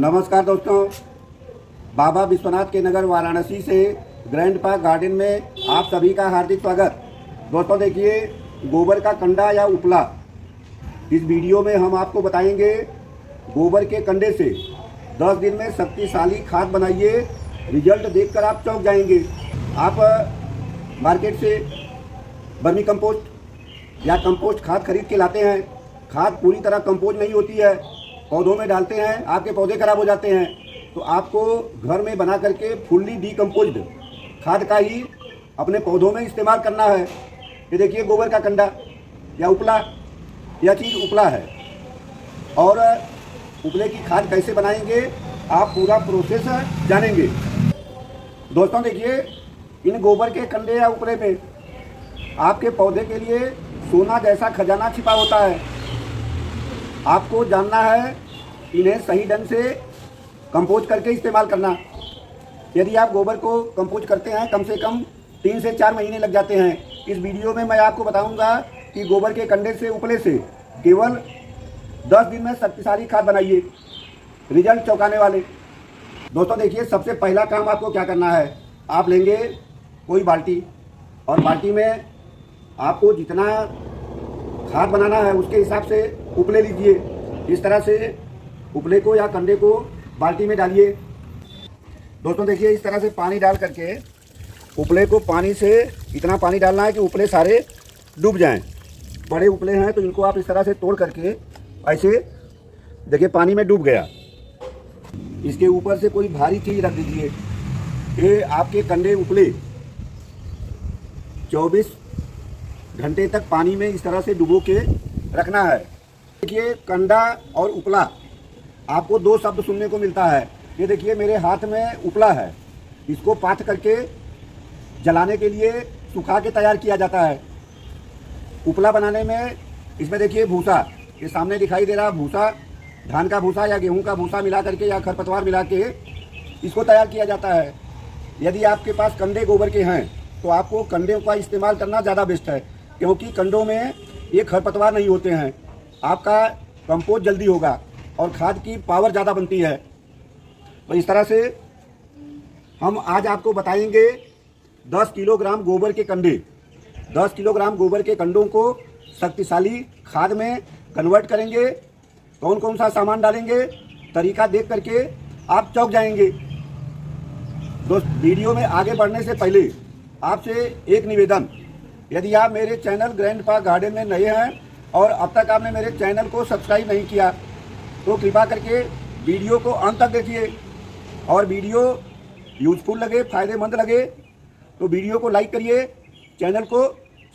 नमस्कार दोस्तों, बाबा विश्वनाथ के नगर वाराणसी से ग्रैंड पार्क गार्डन में आप सभी का हार्दिक स्वागत। दोस्तों देखिए, गोबर का कंडा या उपला, इस वीडियो में हम आपको बताएंगे गोबर के कंडे से 10 दिन में शक्तिशाली खाद बनाइए। रिजल्ट देखकर आप चौंक जाएंगे। आप मार्केट से वर्मी कंपोस्ट या कंपोस्ट खाद खरीद के लाते हैं। खाद पूरी तरह कंपोस्ट नहीं होती है, पौधों में डालते हैं, आपके पौधे खराब हो जाते हैं। तो आपको घर में बना करके फुल्ली डीकम्पोज्ड खाद का ही अपने पौधों में इस्तेमाल करना है। ये देखिए, गोबर का कंडा या उपला, यह चीज़ उपला है। और उपले की खाद कैसे बनाएंगे, आप पूरा प्रोसेस जानेंगे। दोस्तों देखिए, इन गोबर के कंडे या उपले में आपके पौधे के लिए सोना जैसा खजाना छिपा होता है। आपको जानना है इन्हें सही ढंग से कंपोज करके इस्तेमाल करना। यदि आप गोबर को कंपोज करते हैं, कम से कम 3 से 4 महीने लग जाते हैं। इस वीडियो में मैं आपको बताऊंगा कि गोबर के कंडे से, उपले से केवल 10 दिन में शक्तिशाली खाद बनाइए, रिजल्ट चौंकाने वाले। दोस्तों देखिए, सबसे पहला काम आपको क्या करना है, आप लेंगे कोई बाल्टी और बाल्टी में आपको जितना खाद बनाना है उसके हिसाब से उपले लीजिए। इस तरह से उपले को या कंडे को बाल्टी में डालिए। दोस्तों देखिए, इस तरह से पानी डाल करके उपले को पानी से इतना पानी डालना है कि उपले सारे डूब जाएं। बड़े उपले हैं तो इनको आप इस तरह से तोड़ करके ऐसे देखिए पानी में डूब गया। इसके ऊपर से कोई भारी चीज़ रख दीजिए। ये आपके कंडे उपले 24 घंटे तक पानी में इस तरह से डुबो के रखना है। देखिए, कंडा और उपला, आपको 2 शब्द सुनने को मिलता है। ये देखिए, मेरे हाथ में उपला है, इसको पाथ करके जलाने के लिए सुखा के तैयार किया जाता है। उपला बनाने में इसमें देखिए भूसा, ये सामने दिखाई दे रहा भूसा, धान का भूसा या गेहूं का भूसा मिला करके या खरपतवार मिला के इसको तैयार किया जाता है। यदि आपके पास कंडे गोबर के हैं तो आपको कंडे का इस्तेमाल करना ज़्यादा बेस्ट है, क्योंकि कंडों में ये खरपतवार नहीं होते हैं। आपका कंपोस्ट जल्दी होगा और खाद की पावर ज़्यादा बनती है। तो इस तरह से हम आज आपको बताएंगे 10 किलोग्राम गोबर के कंडे, 10 किलोग्राम गोबर के कंडों को शक्तिशाली खाद में कन्वर्ट करेंगे। कौन कौन सा सामान डालेंगे, तरीका देख करके आप चौंक जाएंगे। दोस्त, वीडियो में आगे बढ़ने से पहले आपसे एक निवेदन, यदि आप मेरे चैनल ग्रैंड पार्क गार्डन में नए हैं और अब तक आपने मेरे चैनल को सब्सक्राइब नहीं किया तो कृपया करके वीडियो को अंत तक देखिए। और वीडियो यूजफुल लगे, फ़ायदेमंद लगे तो वीडियो को लाइक करिए, चैनल को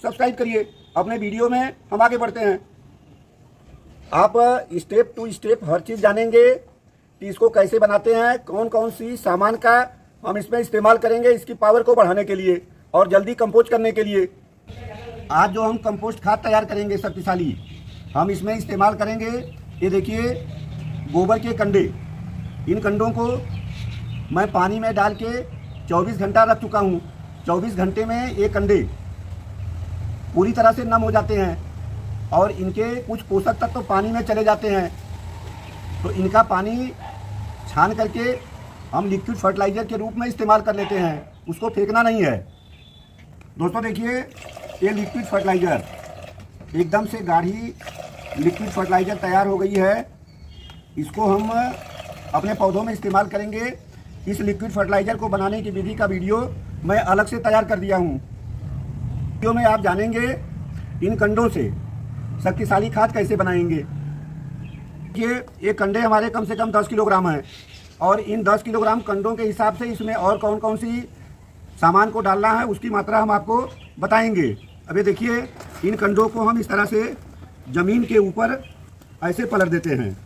सब्सक्राइब करिए। अपने वीडियो में हम आगे बढ़ते हैं। आप स्टेप टू स्टेप हर चीज़ जानेंगे कि इसको कैसे बनाते हैं, कौन कौन सी सामान का हम इसमें इस्तेमाल करेंगे इसकी पावर को बढ़ाने के लिए और जल्दी कंपोस्ट करने के लिए। आज जो हम कंपोस्ट खाद तैयार करेंगे शक्तिशाली, हम इसमें इस्तेमाल करेंगे, ये देखिए गोबर के कंडे। इन कंडों को मैं पानी में डाल के 24 घंटा रख चुका हूँ। 24 घंटे में ये कंडे पूरी तरह से नम हो जाते हैं और इनके कुछ पोषक तत्व तो पानी में चले जाते हैं। तो इनका पानी छान करके हम लिक्विड फर्टिलाइज़र के रूप में इस्तेमाल कर लेते हैं, उसको फेंकना नहीं है। दोस्तों देखिए, ये लिक्विड फर्टिलाइज़र एकदम से गाढ़ी लिक्विड फर्टिलाइज़र तैयार हो गई है। इसको हम अपने पौधों में इस्तेमाल करेंगे। इस लिक्विड फर्टिलाइज़र को बनाने की विधि का वीडियो मैं अलग से तैयार कर दिया हूँ। वीडियो में आप जानेंगे इन कंडों से शक्तिशाली खाद कैसे बनाएंगे। ये कंडे हमारे कम से कम 10 किलोग्राम हैं और इन 10 किलोग्राम कंडों के हिसाब से इसमें और कौन कौन सी सामान को डालना है उसकी मात्रा हम आपको बताएंगे। अभी देखिए, इन कंडों को हम इस तरह से ज़मीन के ऊपर ऐसे पलट देते हैं।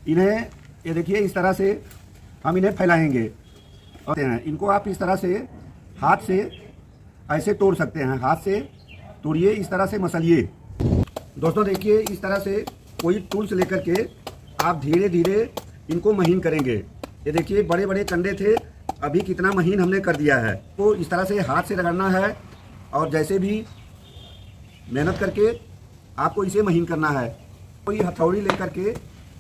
इन्हें ये देखिए, इस तरह से हम इन्हें फैलाएंगे और इनको आप इस तरह से हाथ से ऐसे तोड़ सकते हैं। हाथ से तोड़िए, इस तरह से मसलिए। दोस्तों देखिए, इस तरह से कोई टूल्स लेकर के आप धीरे धीरे इनको महीन करेंगे। ये देखिए, बड़े बड़े कंडे थे, अभी कितना महीन हमने कर दिया है। तो इस तरह से हाथ से रगड़ना है और जैसे भी मेहनत करके आपको इसे महीन करना है। कोई हथौड़ी लेकर के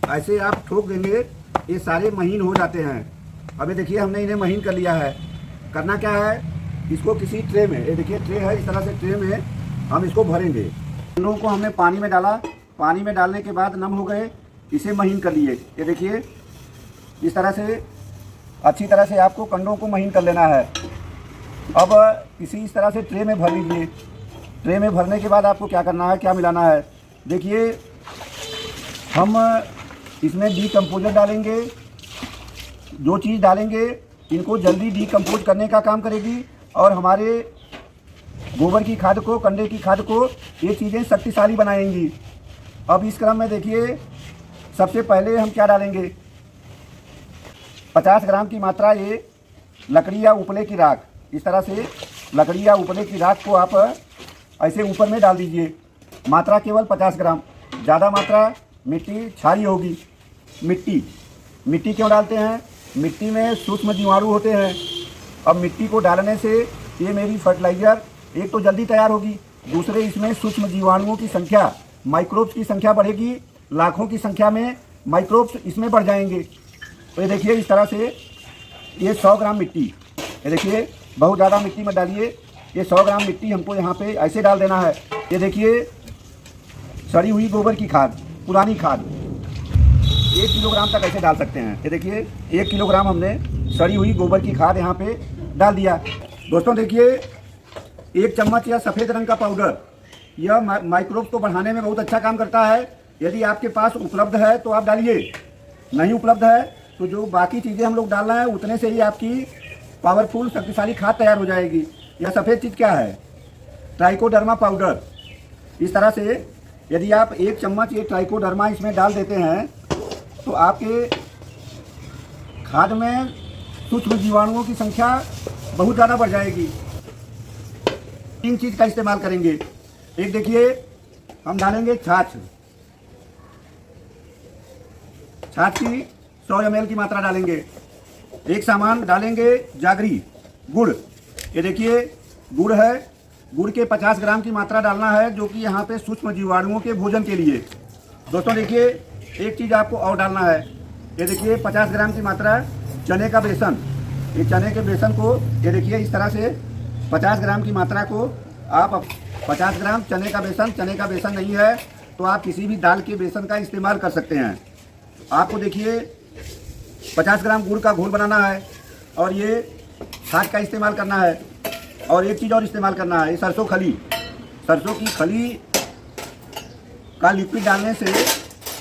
ऐसे आप ठोक देंगे ये सारे महीन हो जाते हैं। अभी देखिए हमने इन्हें महीन कर लिया है। करना क्या है, इसको किसी ट्रे में, ये देखिए ट्रे है, इस तरह से ट्रे में हम इसको भरेंगे। कंडों को हमने पानी में डाला, पानी में डालने के बाद नम हो गए, इसे महीन कर लिए। ये देखिए इस तरह से अच्छी तरह से आपको कंडों को महीन कर लेना है। अब इस तरह से ट्रे में भर लीजिए। ट्रे में भरने के बाद आपको क्या करना है, क्या मिलाना है, देखिए हम इसमें डीकम्पोजर डालेंगे। जो चीज़ डालेंगे इनको जल्दी डीकम्पोज करने का काम करेगी और हमारे गोबर की खाद को, कंडे की खाद को ये चीज़ें शक्तिशाली बनाएंगी। अब इस क्रम में देखिए सबसे पहले हम क्या डालेंगे, 50 ग्राम की मात्रा ये लकड़ी या उपले की राख, इस तरह से लकड़ी या उपले की राख को आप ऐसे ऊपर में डाल दीजिए। मात्रा केवल 50 ग्राम, ज़्यादा मात्रा मिट्टी क्षारीय होगी। मिट्टी क्यों डालते हैं, मिट्टी में सूक्ष्म जीवाणु होते हैं। अब मिट्टी को डालने से ये मेरी फर्टिलाइज़र एक तो जल्दी तैयार होगी, दूसरे इसमें सूक्ष्म जीवाणुओं की संख्या, माइक्रोब्स की संख्या बढ़ेगी, लाखों की संख्या में माइक्रोब्स इसमें बढ़ जाएंगे। तो ये देखिए इस तरह से ये 100 ग्राम मिट्टी, ये देखिए बहुत ज़्यादा मिट्टी मत डालिए, ये 100 ग्राम मिट्टी हमको यहाँ पे ऐसे डाल देना है। ये देखिए सड़ी हुई गोबर की खाद, पुरानी खाद 1 किलोग्राम तक ऐसे डाल सकते हैं। ये देखिए 1 किलोग्राम हमने सड़ी हुई गोबर की खाद यहाँ पे डाल दिया। दोस्तों देखिए 1 चम्मच या सफ़ेद रंग का पाउडर, यह माइक्रोब को बढ़ाने में बहुत अच्छा काम करता है। यदि आपके पास उपलब्ध है तो आप डालिए, नहीं उपलब्ध है तो जो बाकी चीज़ें हम लोग डाल रहे हैं उतने से ही आपकी पावरफुल शक्तिशाली खाद तैयार हो जाएगी। यह सफ़ेद चीज़ क्या है, ट्राइकोडर्मा पाउडर। इस तरह से यदि आप 1 चम्मच ये ट्राइकोडर्मा इसमें डाल देते हैं तो आपके खाद में सूक्ष्म जीवाणुओं की संख्या बहुत ज़्यादा बढ़ जाएगी। 3 चीज़ का इस्तेमाल करेंगे। एक देखिए हम डालेंगे छाछ की 100 ml की मात्रा डालेंगे। एक सामान डालेंगे जागरी, गुड़। ये देखिए गुड़ है, गुड़ के 50 ग्राम की मात्रा डालना है, जो कि यहाँ पे सूक्ष्म जीवाणुओं के भोजन के लिए। दोस्तों देखिए एक चीज़ आपको और डालना है, ये देखिए 50 ग्राम की मात्रा चने का बेसन। ये चने के बेसन को, ये देखिए इस तरह से 50 ग्राम की मात्रा को आप 50 ग्राम चने का बेसन नहीं है तो आप किसी भी दाल के बेसन का इस्तेमाल कर सकते हैं। आपको देखिए 50 ग्राम गुड़ का घोल बनाना है और ये छाछ का इस्तेमाल करना है। और एक चीज़ और इस्तेमाल करना है, ये सरसों की खली का लिक्विड डालने से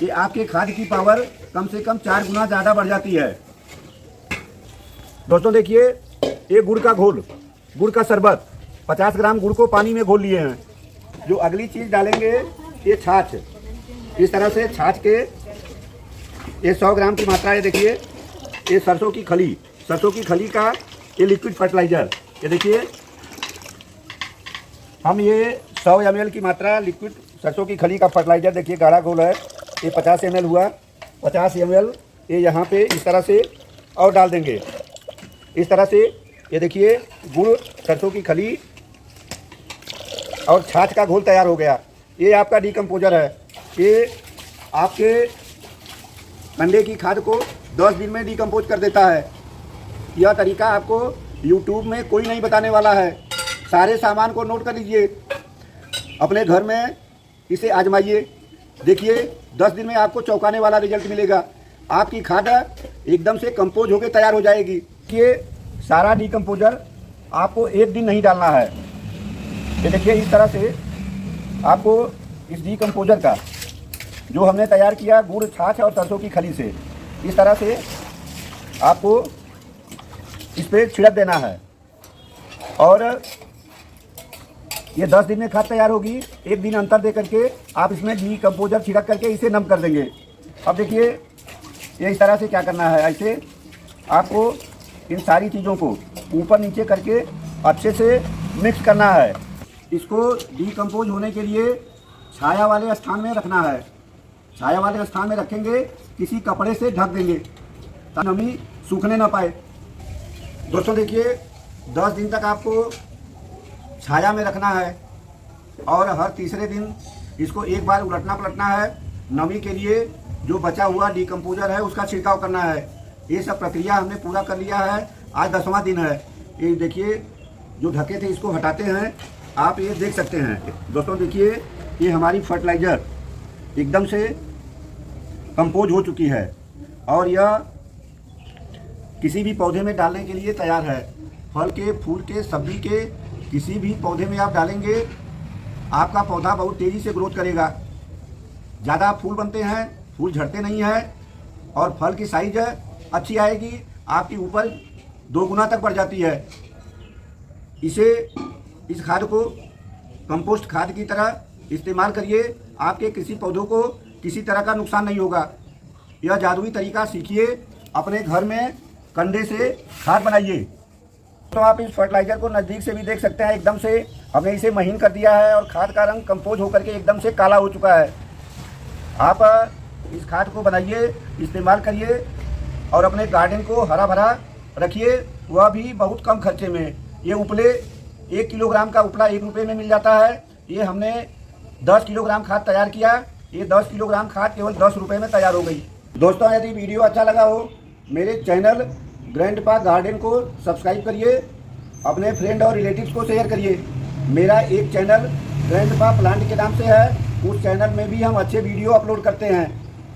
ये आपके खाद की पावर कम से कम 4 गुना ज़्यादा बढ़ जाती है। दोस्तों देखिए ये गुड़ का घोल, गुड़ का शरबत, 50 ग्राम गुड़ को पानी में घोल लिए हैं। जो अगली चीज़ डालेंगे ये छाछ। इस तरह से छाछ के ये 100 ग्राम की मात्रा है। देखिए ये सरसों की खली का ये लिक्विड फर्टिलाइज़र। ये देखिए हम ये 100 ml की मात्रा लिक्विड सरसों की खली का फर्टिलाइज़र, देखिए गाढ़ा घोल है, ये 50 ml हुआ। 50 ml ये यहाँ पे इस तरह से और डाल देंगे। इस तरह से ये देखिए गुड़, सरसों की खली और छाछ का घोल तैयार हो गया। ये आपका डीकम्पोजर है। ये आपके कंडे की खाद को 10 दिन में डीकम्पोज कर देता है। यह तरीका आपको YouTube में कोई नहीं बताने वाला है। सारे सामान को नोट कर लीजिए, अपने घर में इसे आजमाइए, देखिए 10 दिन में आपको चौंकाने वाला रिजल्ट मिलेगा। आपकी खाद एकदम से कंपोज होकर तैयार हो जाएगी। ये सारा डीकम्पोजर आपको 1 दिन नहीं डालना है। ये देखिए इस तरह से आपको इस डीकम्पोजर का जो हमने तैयार किया गुड़, छाछ और सरसों की खली से, इस तरह से आपको इस पर छिड़क देना है और ये 10 दिन में खाद तैयार होगी। 1 दिन अंतर दे करके आप इसमें डीकम्पोजर छिड़क करके इसे नम कर देंगे। अब देखिए ये इस तरह से क्या करना है, ऐसे आपको इन सारी चीज़ों को ऊपर नीचे करके अच्छे से मिक्स करना है। इसको डीकम्पोज होने के लिए छाया वाले स्थान में रखना है। छाया वाले स्थान में रखेंगे, किसी कपड़े से ढक देंगे ताकि नमी सूखने ना पाए। दोस्तों देखिए 10 दिन तक आपको छाया में रखना है और हर तीसरे दिन इसको एक बार उलटना पलटना है नमी के लिए जो बचा हुआ डिकम्पोजर है उसका छिड़काव करना है। ये सब प्रक्रिया हमने पूरा कर लिया है। आज 10वां दिन है। ये देखिए जो ढके थे इसको हटाते हैं, आप ये देख सकते हैं दोस्तों। देखिए ये हमारी फर्टिलाइज़र एकदम से कंपोज हो चुकी है और यह किसी भी पौधे में डालने के लिए तैयार है। फल के, फूल के, सब्जी के किसी भी पौधे में आप डालेंगे, आपका पौधा बहुत तेज़ी से ग्रोथ करेगा। ज़्यादा फूल बनते हैं, फूल झड़ते नहीं हैं और फल की साइज अच्छी आएगी, आपकी उपज 2 गुना तक बढ़ जाती है। इस खाद को कंपोस्ट खाद की तरह इस्तेमाल करिए, आपके किसी पौधों को किसी तरह का नुकसान नहीं होगा। यह जादुई तरीका सीखिए, अपने घर में कंडे से खाद बनाइए। तो आप इस फर्टिलाइज़र को नज़दीक से भी देख सकते हैं। एकदम से हमने इसे महीन कर दिया है और खाद का रंग कंपोज होकर के एकदम से काला हो चुका है। आप इस खाद को बनाइए, इस्तेमाल करिए और अपने गार्डन को हरा भरा रखिए, वह भी बहुत कम खर्चे में। ये उपले 1 किलोग्राम का उपला 1 रुपये में मिल जाता है। ये हमने 10 किलोग्राम खाद तैयार किया। ये 10 किलोग्राम खाद केवल 10 रुपये में तैयार हो गई। दोस्तों यदि वीडियो अच्छा लगा हो, मेरे चैनल ग्रैंडपा गार्डन को सब्सक्राइब करिए, अपने फ्रेंड और रिलेटिव्स को शेयर करिए। मेरा एक चैनल ग्रैंडपा प्लांट के नाम से है, उस चैनल में भी हम अच्छे वीडियो अपलोड करते हैं।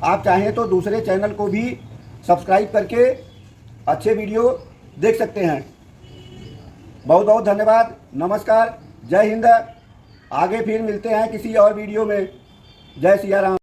आप चाहें तो दूसरे चैनल को भी सब्सक्राइब करके अच्छे वीडियो देख सकते हैं। बहुत बहुत धन्यवाद। नमस्कार, जय हिंद। आगे फिर मिलते हैं किसी और वीडियो में। जय सिया राम।